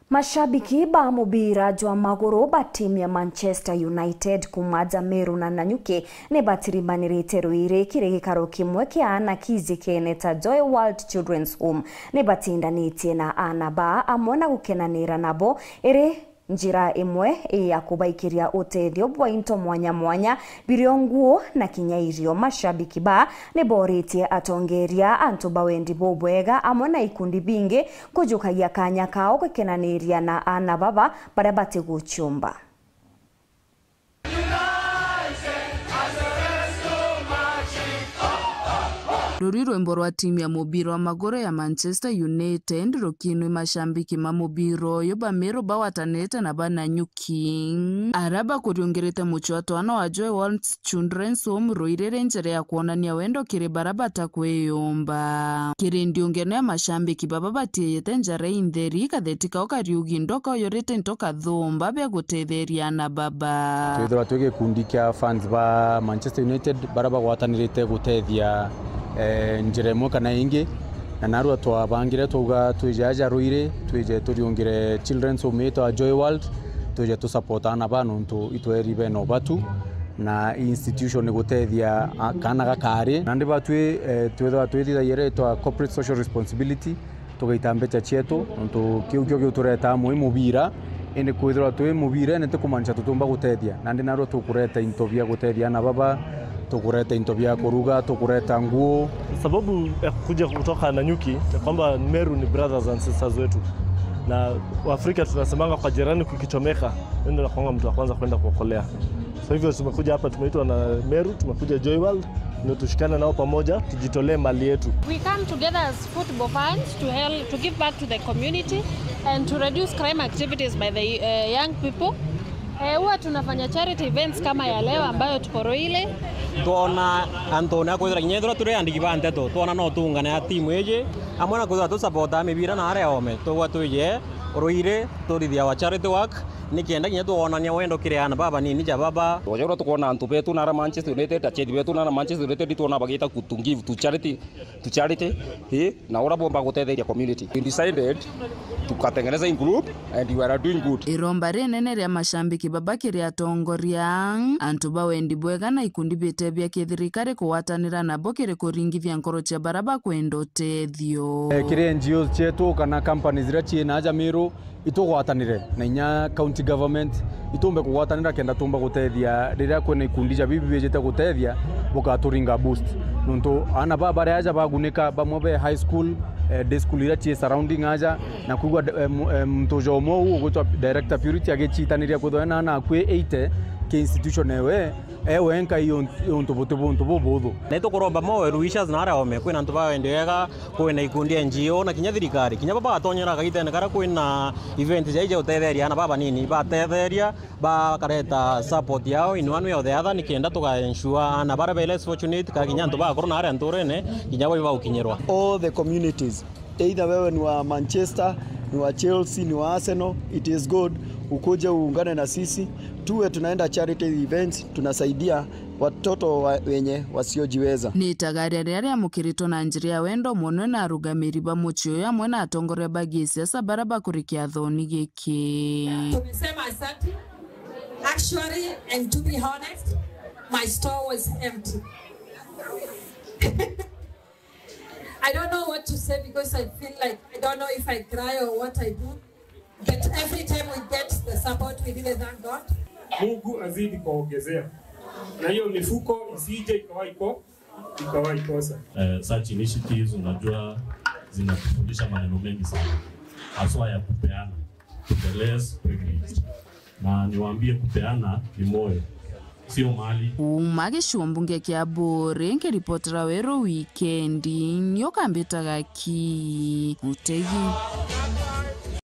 Mashabiki ba mubira jwa maguru ba timu ya Manchester United kumaja Meru na Nanyuki ne batiribanirite ruire kire gikaro kimwe kia ana kizi keneta Joy World Children's Home ne batindanĩtie na ana ba amona gukenanira nabo ere njira imwe ya kubaikiria uteithio bwa into mwanya mwanya birionguo na kinyairio. Mashabiki ba ne boritie atongeria antu bawendi bobwega amona ikundi bingi kujukagia kanya kao gukenaniria na ana baba baria batiguchumba. Ruri rwimbo rwa timu ya mubiro wa magoro ya Manchester United rukinwe mashambiki ma mubiro yo ba Meru bawatanete na ba Nanyuki araba kuriongerete muchwatano wa Joy World Children's Home ruirere njere ya kuonania wendo kire baraba takweyomba kire ndiongene ya mashambiki baba batiyete njare indheri kathetika okariugi ndoka yorete ntoka dhomba bya gutetheria na baba twithwa twege kundi kya fans ba Manchester United baraba gwatanirite gutethia njire mo kana ingi na narwa twabangire tuga tujaja ruire tuje turiongire Children's Home to Joy World tuje tu support ana bano ntu itweri beno batu na institution gutethia kana gakari nandi batwe twethwa twithira yere to corporate social responsibility tugaitambeta cheto ntu kiu tureta muhimu bira ene kwithira twe mubira nete kumancha tutumba gutethia nandi narwa tukureta intobia gutethia na baba tukureta intobia kuruga tukureta nguo. Sababu ya kuja kutoka Nanyuki ni kwamba Meru ni brothers and sisters wetu, na Afrika tunasemanga kwa jirani kukichomeka ndio nakuanga mtu wa kwanza kwenda kuokolea. So hivyo tumekuja hapa, tumeitwa na Meru, tumekuja Joy World ndio tushikane nao pamoja tujitolee mali yetu. We come together as football fans to help to give back to the community and to reduce crime activities by the young people. Huwa tunafanya charity events kama ya leo ambayo tuko Roile. Tuona Antona kwithira kinyethura turi andiki bante to tuona no tungane ya timu eje amona kwithira tu support amibira na are ome tugwa tuje Roile turithia wa charity work nikienda kinya tuonania wendo kireana baba nini ja baba wajora tukona antu betu na Manchester United achethi betu na Manchester United tuona bagita to give to charity na ora bomba gutetheria community. We decided tukatengeneza in group and we are doing good. Iromba renene ria mashambiki baba kiria tongoria antu bawendi bwega na ikundi bitebia kithirikari kuwatanira na bokire kuringithia nkoro cia baraba kwendo tethio kire NGOs chetu kana companies ria china aja Meru itugwatanire na inya county government itumbe kugwatanira kenda tumba gutethia riria kwena ikundi ja bibi bejete gutethia bukaturinga boost nuntu ana baba ria aja bagunika bamwe high school day school ira chie surrounding aja na kugwa mtojo mo ugotwa director purity agechitaniria kuthona na kwe 80 ke institution ewe enka iyo ntoboto bobo na tukuromba mowe ruishas na ara ome kwina ntuba wendega kwina ikundi NGO na kinya thirikari kinya baba atonyera kagitene kara kwina event jaije utetheria na baba nini batetheria ba kareta support yao in one way or the other nikienda tuka ensure na bara less fortunate ka kinya ntuba korona ara nturene kinya bo ukinyerwa all the communities either wewe ni wa Manchester ni wa Chelsea ni wa Arsenal, it is good ukuje uungane na sisi tuwe tunaenda charity events tunasaidia watoto wenye wasiojiweza. Ni tagaria ria mukirito na njira wendo muno na rugamiri ba muchio ya mwana atongore bagisi asa baraba kurikia thoni giki. Tumesema asante. Actually, and to be honest, my store was empty. I don't know what to say because I feel like I don't know if I cry or what I do. But every time we get the support, we really thank God. Mungu azidi kuongezea. Na hiyo mifuko isije ikawa ikosa. Such initiatives unajua zinatufundisha maneno mengi sana. Haswa ya kupeana. To the less privileged. Na niwaambie kupeana ni moyo. Sio mali. Magisho mbunge kia bore nke ripotera wero weekendi nyoka mbetaga ki utegi.